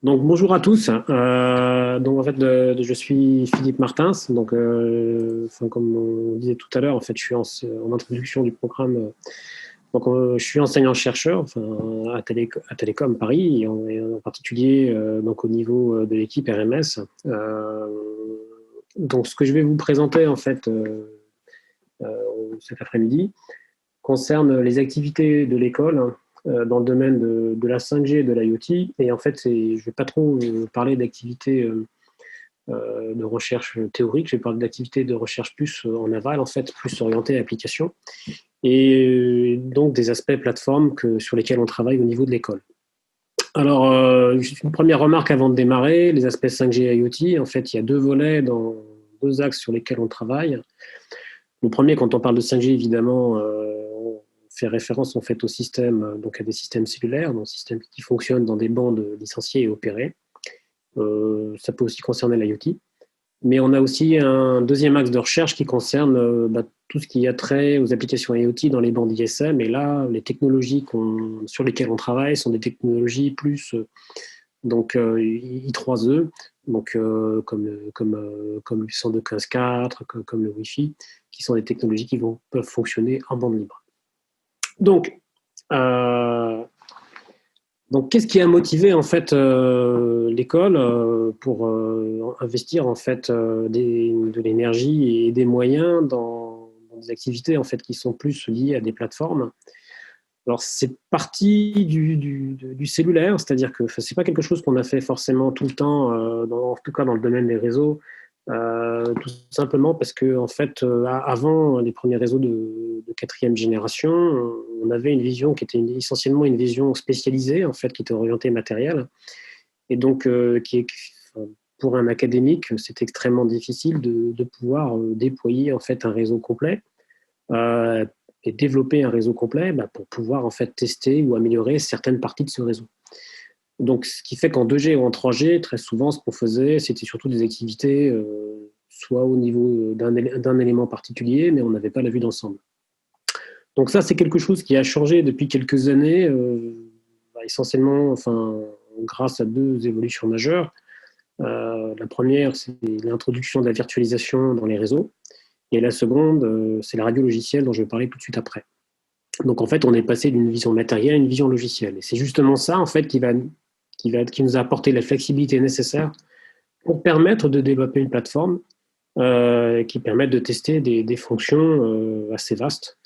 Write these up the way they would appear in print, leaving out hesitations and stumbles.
Donc bonjour à tous. Donc en fait, je suis Philippe Martins. Donc, comme on disait tout à l'heure, en fait, je suis en introduction du programme. Je suis enseignant-chercheur, à Télécom Paris, et en particulier donc au niveau de l'équipe RMS. Donc, ce que je vais vous présenter en fait cet après-midi concerne les activités de l'école, hein, dans le domaine de la 5G et de l'IoT. Et en fait, je ne vais pas trop parler d'activités de recherche théorique, je vais parler d'activités de recherche plus en aval, en fait, plus orientées à application, et donc des aspects plateformes sur lesquels on travaille au niveau de l'école. Alors, juste une première remarque avant de démarrer, les aspects 5G et IoT, en fait, il y a deux volets, dans deux axes sur lesquels on travaille. Le premier, quand on parle de 5G, évidemment, on fait référence en fait au système, donc à des systèmes cellulaires, donc systèmes qui fonctionnent dans des bandes licenciées et opérées. Ça peut aussi concerner l'IoT. Mais on a aussi un deuxième axe de recherche qui concerne tout ce qui a trait aux applications IoT dans les bandes ISM. Et là, les technologies sur lesquelles on travaille sont des technologies plus I3E, donc comme le 102.15.4, comme le Wi-Fi, qui sont des technologies peuvent fonctionner en bande libre. Donc, euh, qu'est-ce qui a motivé en fait l'école pour investir en fait de l'énergie et des moyens dans des activités en fait qui sont plus liées à des plateformes. Alors c'est parti du cellulaire, c'est-à-dire que c'est pas quelque chose qu'on a fait forcément tout le temps, en tout cas dans le domaine des réseaux, tout simplement parce que en fait, avant les premiers réseaux de quatrième génération, on avait une vision qui était essentiellement une vision spécialisée, en fait, qui était orientée matériel, et donc pour un académique, c'est extrêmement difficile de pouvoir déployer en fait un réseau complet. Euh, et développer un réseau complet pour pouvoir en fait tester ou améliorer certaines parties de ce réseau. Donc, ce qui fait qu'en 2G ou en 3G, très souvent, ce qu'on faisait, c'était surtout des activités soit au niveau d'un élément particulier, mais on n'avait pas la vue d'ensemble. Donc ça, c'est quelque chose qui a changé depuis quelques années, essentiellement, grâce à deux évolutions majeures. La première, c'est l'introduction de la virtualisation dans les réseaux, et la seconde, c'est la radio logicielle dont je vais parler tout de suite après. Donc en fait, on est passé d'une vision matérielle à une vision logicielle. Et c'est justement ça en fait qui nous a apporté la flexibilité nécessaire pour permettre de développer une plateforme qui permette de tester des fonctions assez vastes.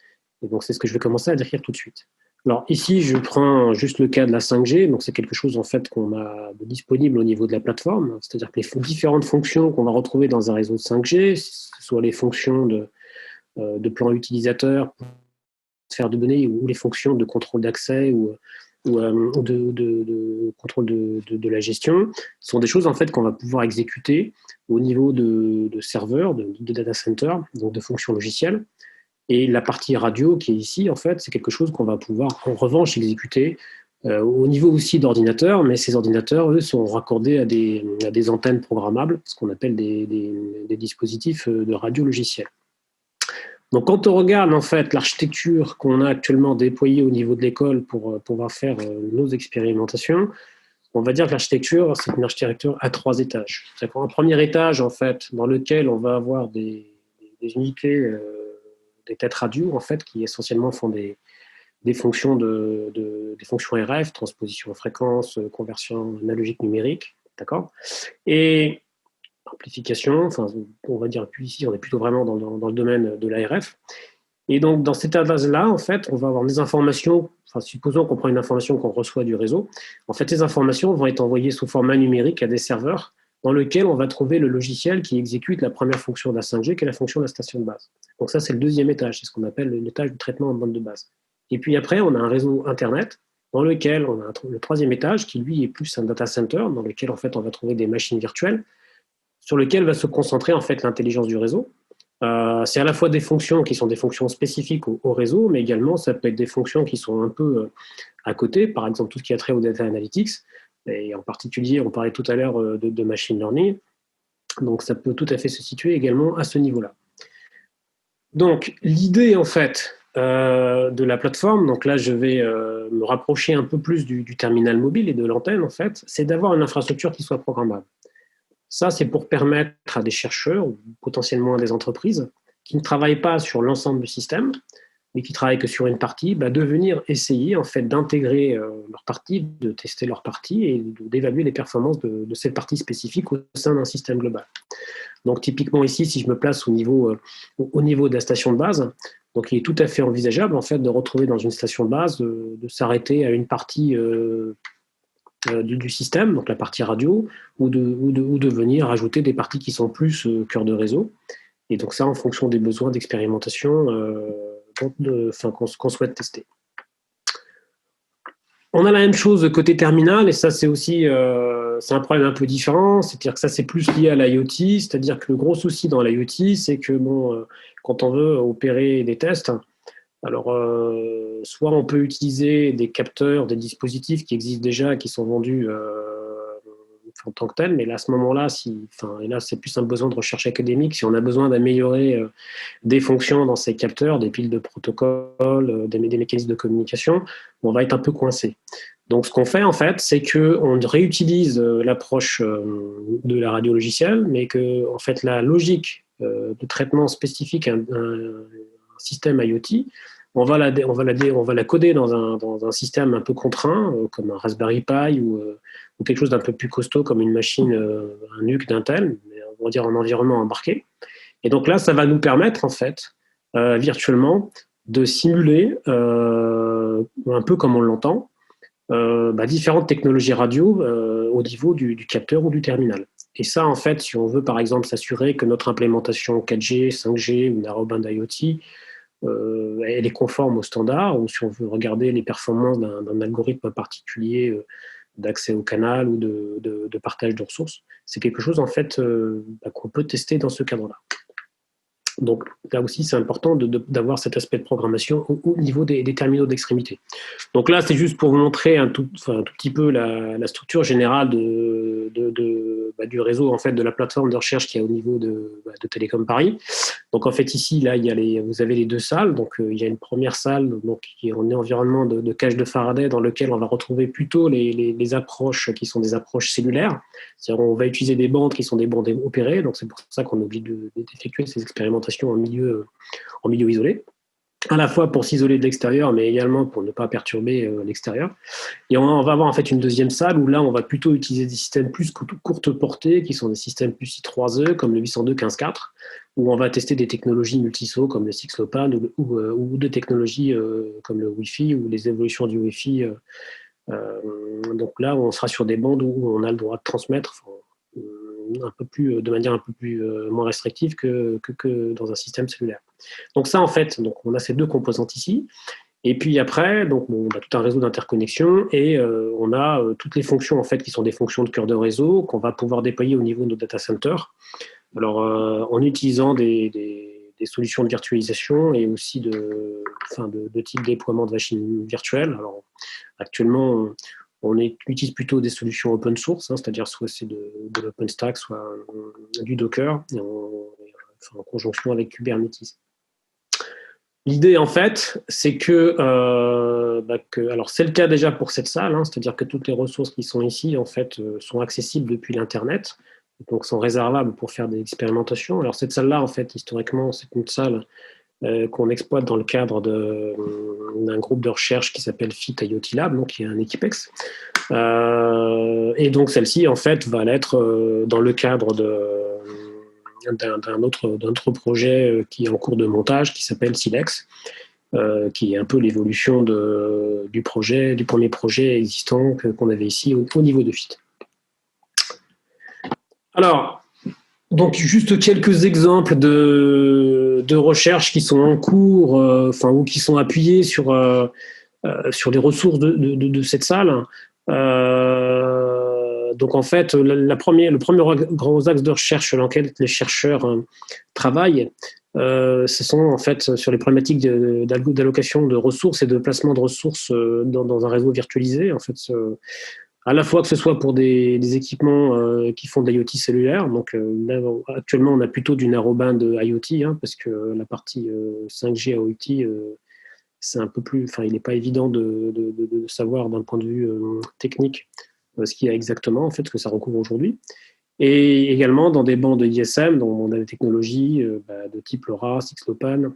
Et donc c'est ce que je vais commencer à décrire tout de suite. Alors ici, je prends juste le cas de la 5G. Donc c'est quelque chose en fait qu'on a de disponible au niveau de la plateforme, c'est-à-dire que les différentes fonctions qu'on va retrouver dans un réseau de 5G, ce soit les fonctions de plan utilisateur, transfert de données, ou les fonctions de contrôle d'accès ou de contrôle de la gestion, sont des choses en fait qu'on va pouvoir exécuter au niveau de serveurs, de data center, donc de fonctions logicielles. Et la partie radio qui est ici, en fait, c'est quelque chose qu'on va pouvoir en revanche exécuter au niveau aussi d'ordinateurs, mais ces ordinateurs, eux, sont raccordés à des antennes programmables, ce qu'on appelle des dispositifs de radio logiciels. Donc, quand on regarde en fait l'architecture qu'on a actuellement déployée au niveau de l'école pour pouvoir faire nos expérimentations, on va dire que l'architecture, c'est une architecture à 3 étages. C'est-à-dire un premier étage, en fait, dans lequel on va avoir des unités, des têtes radio, en fait, qui essentiellement font des fonctions des fonctions RF, transposition en fréquence, conversion analogique numérique, d'accord. Et amplification, on va dire ici, on est plutôt vraiment dans le domaine de l'ARF. Et donc, dans cette base-là, en fait, on va avoir des informations, supposons qu'on prend une information qu'on reçoit du réseau, en fait, ces informations vont être envoyées sous format numérique à des serveurs dans lequel on va trouver le logiciel qui exécute la première fonction de la 5G, qui est la fonction de la station de base. Donc ça, c'est le deuxième étage, c'est ce qu'on appelle l'étage du traitement en bande de base. Et puis après, on a un réseau Internet dans lequel on a le troisième étage qui, lui, est plus un data center, dans lequel, en fait, on va trouver des machines virtuelles sur lequel va se concentrer, en fait, l'intelligence du réseau. C'est à la fois des fonctions qui sont des fonctions spécifiques au réseau, mais également ça peut être des fonctions qui sont un peu à côté, par exemple tout ce qui a trait au data analytics, et en particulier on parlait tout à l'heure de machine learning, donc ça peut tout à fait se situer également à ce niveau-là. Donc l'idée en fait de la plateforme, donc là je vais me rapprocher un peu plus du terminal mobile et de l'antenne en fait, c'est d'avoir une infrastructure qui soit programmable. Ça, c'est pour permettre à des chercheurs, ou potentiellement à des entreprises, qui ne travaillent pas sur l'ensemble du système, mais qui travaillent que sur une partie, de venir essayer en fait d'intégrer leur partie, de tester leur partie et d'évaluer les performances de cette partie spécifique au sein d'un système global. Donc typiquement ici, si je me place au niveau de la station de base, donc il est tout à fait envisageable en fait de retrouver dans une station de base, de s'arrêter à une partie du système, donc la partie radio, ou de venir ajouter des parties qui sont plus cœur de réseau. Et donc ça en fonction des besoins d'expérimentation qu'on souhaite tester. On a la même chose côté terminal, et ça c'est aussi c'est un problème un peu différent, c'est-à-dire que ça c'est plus lié à l'IoT, c'est-à-dire que le gros souci dans l'IoT, c'est que quand on veut opérer des tests, alors soit on peut utiliser des capteurs, des dispositifs qui existent déjà, qui sont vendus en tant que tels, mais là à ce moment-là, et là c'est plus un besoin de recherche académique, si on a besoin d'améliorer des fonctions dans ces capteurs, des piles de protocoles, des mécanismes de communication, on va être un peu coincé. Donc, ce qu'on fait, en fait, c'est qu'on réutilise l'approche de la radio logicielle, mais que, en fait, la logique de traitement spécifique à un système IoT, on va la coder dans un système un peu contraint, comme un Raspberry Pi ou quelque chose d'un peu plus costaud, comme une machine, un NUC d'Intel, on va dire en environnement embarqué. Et donc là, ça va nous permettre, en fait, virtuellement, de simuler, un peu comme on l'entend, différentes technologies radio au niveau du capteur ou du terminal. Et ça, en fait, si on veut, par exemple, s'assurer que notre implémentation 4G, 5G ou Narrowband IoT, elle est conforme aux standards, ou si on veut regarder les performances d'un algorithme particulier d'accès au canal ou de partage de ressources, c'est quelque chose, en fait, qu'on peut tester dans ce cadre-là. Donc là aussi, c'est important d'avoir cet aspect de programmation au niveau des terminaux d'extrémité. Donc là, c'est juste pour vous montrer un tout petit peu la structure générale du réseau, en fait, de la plateforme de recherche qu'il y a au niveau de Télécom Paris. Donc en fait, ici, là, vous avez les deux salles. Donc il y a une première salle qui est en environnement de cage de Faraday, dans lequel on va retrouver plutôt les approches qui sont des approches cellulaires. C'est-à-dire on va utiliser des bandes qui sont des bandes opérées. Donc c'est pour ça qu'on oublie d'effectuer ces expérimentations en milieu isolé, à la fois pour s'isoler de l'extérieur, mais également pour ne pas perturber l'extérieur. Et on va avoir en fait une deuxième salle où là, on va plutôt utiliser des systèmes plus courte portée, qui sont des systèmes plus I3E, comme le 802.15.4, où on va tester des technologies multiso comme le 6LoWPAN ou des technologies comme le Wi-Fi ou les évolutions du Wi-Fi. Donc là, on sera sur des bandes où on a le droit de transmettre de manière un peu plus moins restrictive que dans un système cellulaire. Donc ça, en fait, on a ces deux composantes ici. Et puis après, on a tout un réseau d'interconnexion et on a toutes les fonctions, en fait, qui sont des fonctions de cœur de réseau qu'on va pouvoir déployer au niveau de nos data centers. Alors, en utilisant des solutions de virtualisation et aussi de type déploiement de machines virtuelles. Alors, actuellement, on utilise plutôt des solutions open source, c'est-à-dire soit c'est de l'OpenStack, soit du Docker, en conjonction avec Kubernetes. L'idée, en fait, c'est alors c'est le cas déjà pour cette salle, c'est-à-dire que toutes les ressources qui sont ici, en fait, sont accessibles depuis l'Internet, donc sont réservables pour faire des expérimentations. Alors cette salle-là, en fait, historiquement, c'est une salle qu'on exploite dans le cadre d'un groupe de recherche qui s'appelle FIT IoT Lab, donc qui est un Equipex. Et donc celle-ci, en fait, va l'être dans le cadre d'un autre projet qui est en cours de montage, qui s'appelle Silex, qui est un peu l'évolution du premier projet existant qu'on avait ici au niveau de FIT. Alors, donc juste quelques exemples de recherches qui sont en cours, ou qui sont appuyées sur les ressources de cette salle. Donc en fait, le premier gros axe de recherche sur lequel les chercheurs travaillent, ce sont en fait sur les problématiques d'allocation de ressources et de placement de ressources dans un réseau virtualisé. En fait, à la fois que ce soit pour des équipements qui font de l'IoT cellulaire. Donc là, actuellement, on a plutôt du narrowband IoT, parce que la partie 5G IoT c'est un peu plus, enfin, il n'est pas évident de savoir d'un point de vue technique ce qu'il y a exactement, en fait, ce que ça recouvre aujourd'hui. Et également dans des bandes ISM, dont on a des technologies de type LoRa, 6LoWPAN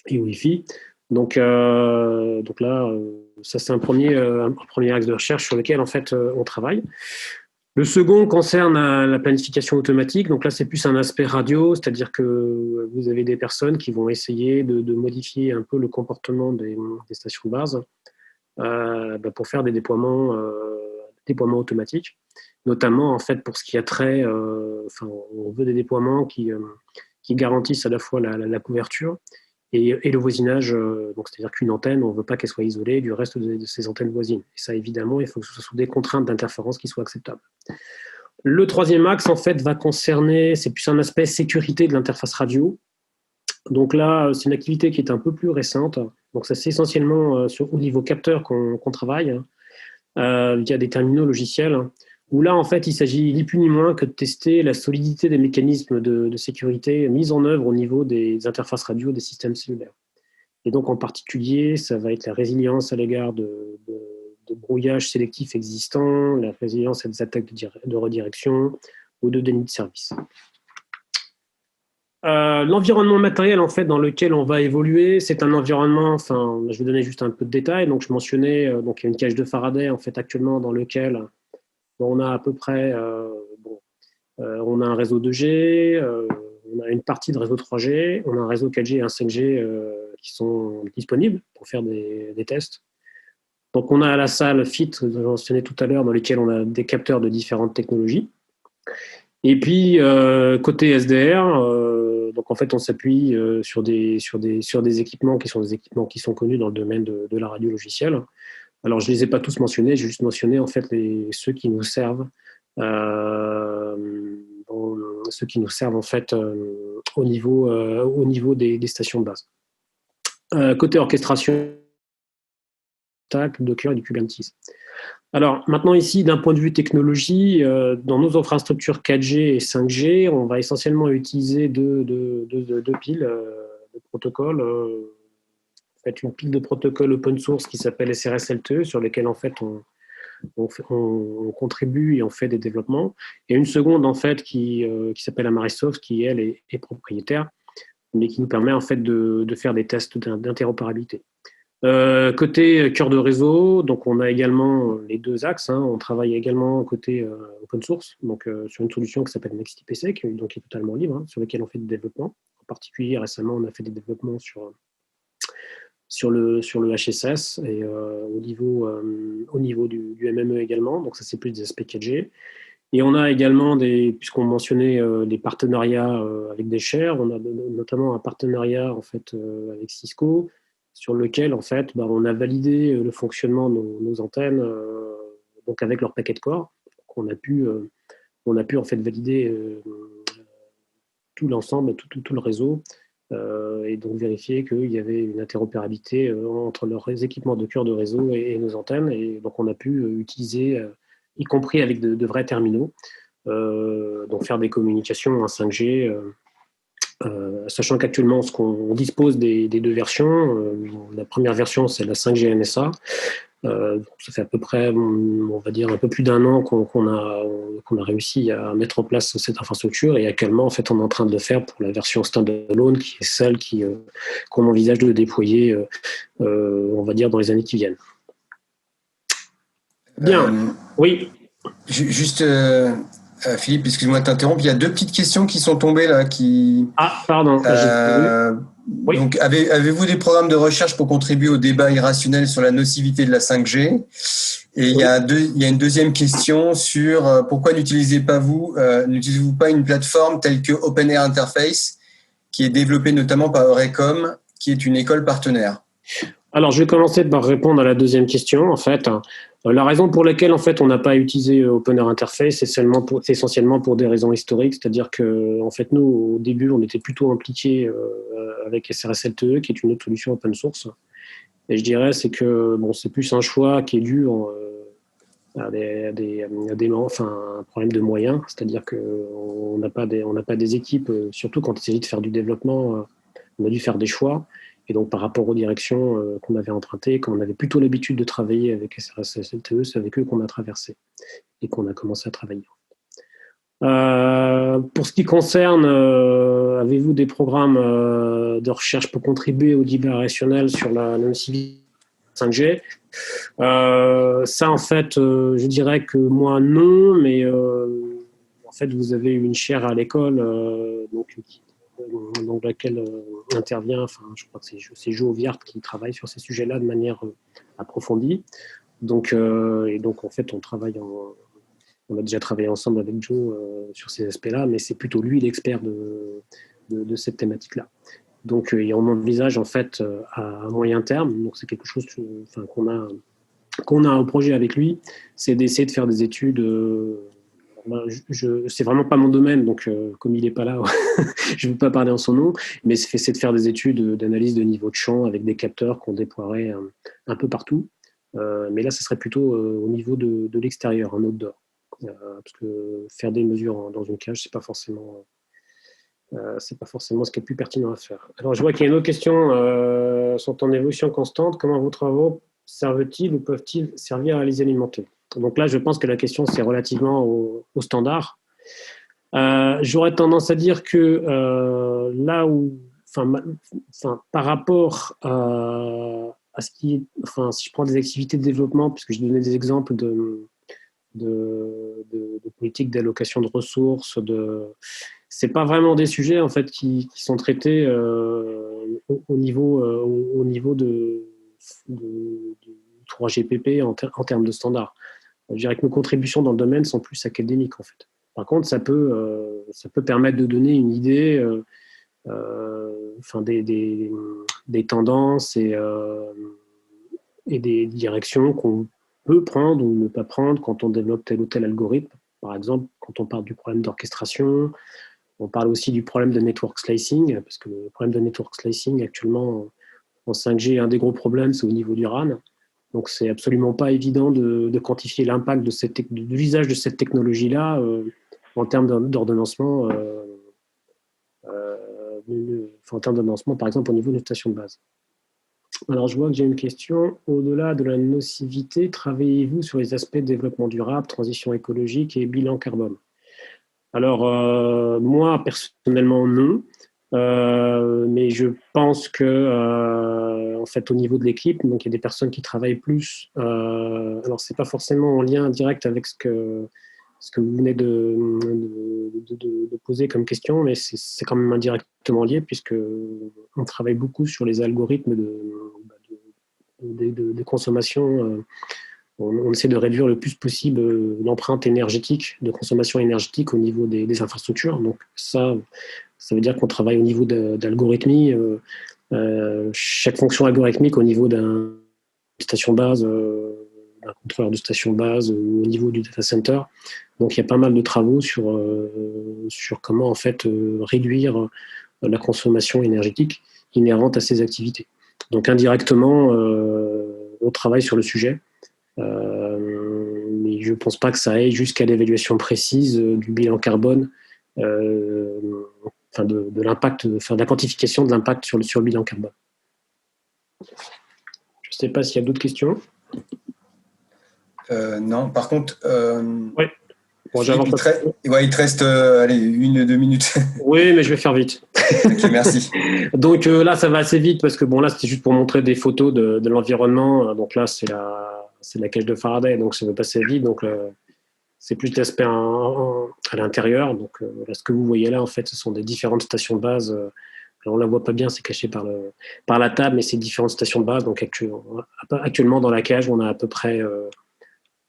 et Wi-Fi. Donc là, ça c'est un premier axe de recherche sur lequel en fait on travaille. Le second concerne la planification automatique. Donc là, c'est plus un aspect radio, c'est-à-dire que vous avez des personnes qui vont essayer de modifier un peu le comportement des stations de base pour faire des déploiements automatiques, notamment en fait pour ce qui a trait, on veut des déploiements qui garantissent à la fois la couverture et le voisinage. Donc c'est-à-dire qu'une antenne, on ne veut pas qu'elle soit isolée du reste de ses antennes voisines. Et ça, évidemment, il faut que ce soit sous des contraintes d'interférence qui soient acceptables. Le troisième axe, en fait, va concerner, c'est plus un aspect sécurité de l'interface radio. Donc là, c'est une activité qui est un peu plus récente. Donc ça, c'est essentiellement au niveau capteur qu'on travaille, via des terminaux logiciels, où là, en fait, il s'agit ni plus ni moins que de tester la solidité des mécanismes de sécurité mis en œuvre au niveau des interfaces radio des systèmes cellulaires. Et donc, en particulier, ça va être la résilience à l'égard de brouillage sélectif existant, la résilience à des attaques de redirection ou de déni de service. L'environnement matériel en fait dans lequel on va évoluer, c'est un environnement. Enfin, je vais donner juste un peu de détails. Donc, je mentionnais donc il y a une cage de Faraday en fait actuellement dans lequel on a à peu près on a un réseau 2G, on a une partie de réseau 3G, on a un réseau 4G et un 5G qui sont disponibles pour faire des tests. Donc, on a la salle FIT, que je mentionnais tout à l'heure, dans lesquelles on a des capteurs de différentes technologies. Et puis, côté SDR, donc en fait, on s'appuie sur des équipements qui sont des équipements qui sont connus dans le domaine de la radio logicielle. Alors, je ne les ai pas tous mentionnés, j'ai juste mentionné en fait ceux qui nous servent, ceux qui nous servent en fait au niveau des stations de base. Côté orchestration, Docker et du Kubernetes. Alors maintenant ici, d'un point de vue technologie, dans nos infrastructures 4G et 5G, on va essentiellement utiliser deux piles de protocoles. En fait, une pile de protocoles open source qui s'appelle SRS-LTE, sur lesquels en fait on contribue et on fait des développements. Et une seconde en fait qui s'appelle Amarisoft, qui elle est propriétaire, mais qui nous permet en fait de faire des tests d'interopérabilité. Côté cœur de réseau, donc on a également les deux axes. On travaille également côté open source, donc sur une solution qui s'appelle NextIPC, qui est totalement libre, sur laquelle on fait des développements. En particulier, récemment, on a fait des développements sur le HSS et au niveau du MME également. Donc ça, c'est plus des aspects 4G. Et on a également puisqu'on mentionnait des partenariats avec des chairs, on a notamment un partenariat en fait avec Cisco, sur lequel en fait on a validé le fonctionnement de nos antennes donc avec leur packet core. On a pu en fait valider tout l'ensemble, tout le réseau, et donc vérifier qu'il y avait une interopérabilité entre leurs équipements de cœur de réseau et nos antennes. Et donc on a pu utiliser, y compris avec de vrais terminaux, donc faire des communications en 5G. Sachant qu'actuellement, on dispose des deux versions. La première version, c'est la 5G NSA. Ça fait à peu près, on va dire, un peu plus d'un an qu'on a réussi à mettre en place cette infrastructure. Et actuellement, en fait, on est en train de le faire pour la version standalone, qui est celle qu'on envisage de déployer, on va dire, dans les années qui viennent. Bien, oui. Juste, Philippe, excuse-moi de t'interrompre. Il y a deux petites questions qui sont tombées là. Ah, pardon. Oui. Donc, avez-vous des programmes de recherche pour contribuer au débat irrationnel sur la nocivité de la 5G? Et il y a une deuxième question sur pourquoi n'utilisez-vous pas une plateforme telle que OpenAir Interface, qui est développée notamment par Eurecom, qui est une école partenaire? Alors, je vais commencer par répondre à la deuxième question. En fait, la raison pour laquelle en fait on n'a pas utilisé OpenAir Interface, c'est essentiellement pour des raisons historiques, c'est-à-dire que en fait nous au début on était plutôt impliqués avec SRS-LTE, qui est une autre solution open source. Et je dirais c'est que c'est plus un choix qui est dû à un problème de moyens, c'est-à-dire qu'on n'a pas des équipes, surtout quand il s'agit de faire du développement, on a dû faire des choix. Et donc, par rapport aux directions qu'on avait empruntées, comme on avait plutôt l'habitude de travailler avec SRS LTE, c'est avec eux qu'on a traversé et qu'on a commencé à travailler. Pour ce qui concerne, avez-vous des programmes de recherche pour contribuer au débat rationnel sur la nocivité 5G? Ça, en fait, je dirais que moi, non, mais en fait, vous avez une chaire à l'école dans laquelle intervient, enfin, je crois que c'est Jo Viart qui travaille sur ces sujets-là de manière approfondie. Donc, et donc, en fait, on a déjà travaillé ensemble avec Joe sur ces aspects-là, mais c'est plutôt lui l'expert de cette thématique-là. Donc, on envisage en fait à moyen terme, donc c'est quelque chose qu'on a un projet avec lui, c'est d'essayer de faire des études. C'est vraiment pas mon domaine, donc comme il n'est pas là, je ne veux pas parler en son nom, mais c'est de faire des études d'analyse de niveau de champ avec des capteurs qu'on déploierait un peu partout. Mais là, ce serait plutôt au niveau de l'extérieur, en outdoor. Parce que faire des mesures dans une cage, c'est pas forcément ce qui est le plus pertinent à faire. Alors, je vois qu'il y a une autre question. Sont en évolution constante. Comment vos travaux servent-ils ou peuvent-ils servir à les alimenter? Donc là, je pense que la question, c'est relativement au standard. J'aurais tendance à dire que là où, par rapport à ce qui est, si je prends des activités de développement, puisque je donnais des exemples de politique d'allocation de ressources, c'est pas vraiment des sujets en fait qui sont traités au niveau de 3GPP en termes de standards. Je dirais que nos contributions dans le domaine sont plus académiques en fait. Par contre, ça peut permettre de donner une idée des tendances et des directions qu'on peut prendre ou ne pas prendre quand on développe tel ou tel algorithme. Par exemple, quand on parle du problème d'orchestration, on parle aussi du problème de network slicing, parce que le problème de network slicing actuellement en 5G, un des gros problèmes, c'est au niveau du RAN. Donc, c'est absolument pas évident de quantifier l'impact de l'usage de cette technologie-là en termes d'ordonnancement, par exemple, au niveau d'une station de base. Alors, je vois que j'ai une question. Au-delà de la nocivité, travaillez-vous sur les aspects de développement durable, transition écologique et bilan carbone? Alors, moi, personnellement, non. Mais je pense que, en fait, au niveau de l'équipe, donc il y a des personnes qui travaillent plus. Alors, c'est pas forcément en lien direct avec ce que vous venez de poser comme question, mais c'est quand même indirectement lié, puisque on travaille beaucoup sur les algorithmes de consommation. On essaie de réduire le plus possible l'empreinte énergétique, de consommation énergétique au niveau des infrastructures. Donc ça veut dire qu'on travaille au niveau d'algorithmie. Chaque fonction algorithmique au niveau d'une station base, d'un contrôleur de station base ou au niveau du data center. Donc il y a pas mal de travaux sur comment en fait réduire la consommation énergétique inhérente à ces activités. Donc indirectement, on travaille sur le sujet. Mais je ne pense pas que ça aille jusqu'à l'évaluation précise du bilan carbone, de l'impact, de la quantification de l'impact sur le bilan carbone. Je ne sais pas s'il y a d'autres questions. Non, par contre, ouais. Bon, il te reste 1-2 minutes. Oui, mais je vais faire vite. Ok, merci. Donc là, ça va assez vite parce que bon, là, c'était juste pour montrer des photos de l'environnement. Donc là, c'est la cage de Faraday, donc ça va passer vite. Donc c'est plus l'aspect à l'intérieur. Donc là, ce que vous voyez là, en fait, ce sont des différentes stations de base. Alors, on la voit pas bien, c'est caché par la table, mais c'est différentes stations de base. Donc actuellement, dans la cage, on a à peu près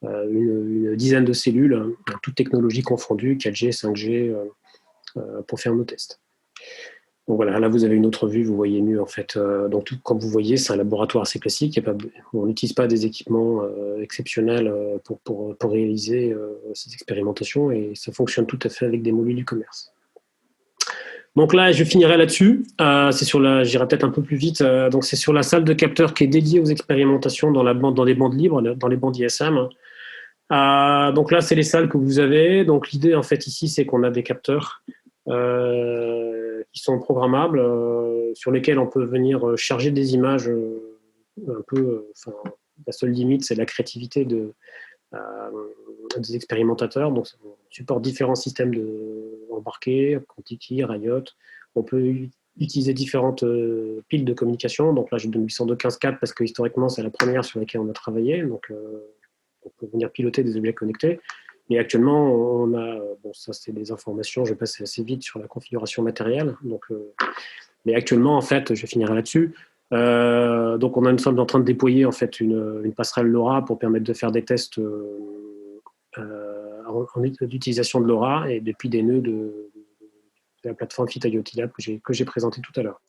une dizaine de cellules, toutes technologies confondues, 4G, 5G, pour faire nos tests. Donc voilà, là vous avez une autre vue, vous voyez mieux en fait. Donc comme vous voyez, c'est un laboratoire assez classique. On n'utilise pas des équipements exceptionnels pour réaliser ces expérimentations et ça fonctionne tout à fait avec des modules du commerce. Donc là, je finirai là-dessus. J'irai peut-être un peu plus vite. Donc c'est sur la salle de capteurs qui est dédiée aux expérimentations dans les bandes libres, dans les bandes ISM. Donc là, c'est les salles que vous avez. Donc l'idée en fait ici, c'est qu'on a des capteurs qui sont programmables. sur lesquels on peut venir charger des images un peu. La seule limite, c'est la créativité des expérimentateurs. Donc, on supporte différents systèmes embarqués, Contiki, Riot. On peut utiliser différentes piles de communication. Donc là, je donne 802.15.4 parce que historiquement, c'est la première sur laquelle on a travaillé. Donc, on peut venir piloter des objets connectés. Et actuellement, on a, ça c'est des informations, je vais passer assez vite sur la configuration matérielle. Donc, mais actuellement, en fait, je finirai là-dessus. Donc, on sommes en train de déployer en fait une passerelle LoRa pour permettre de faire des tests d'utilisation de LoRa et depuis des nœuds de la plateforme Fit IoT Lab que j'ai présenté tout à l'heure.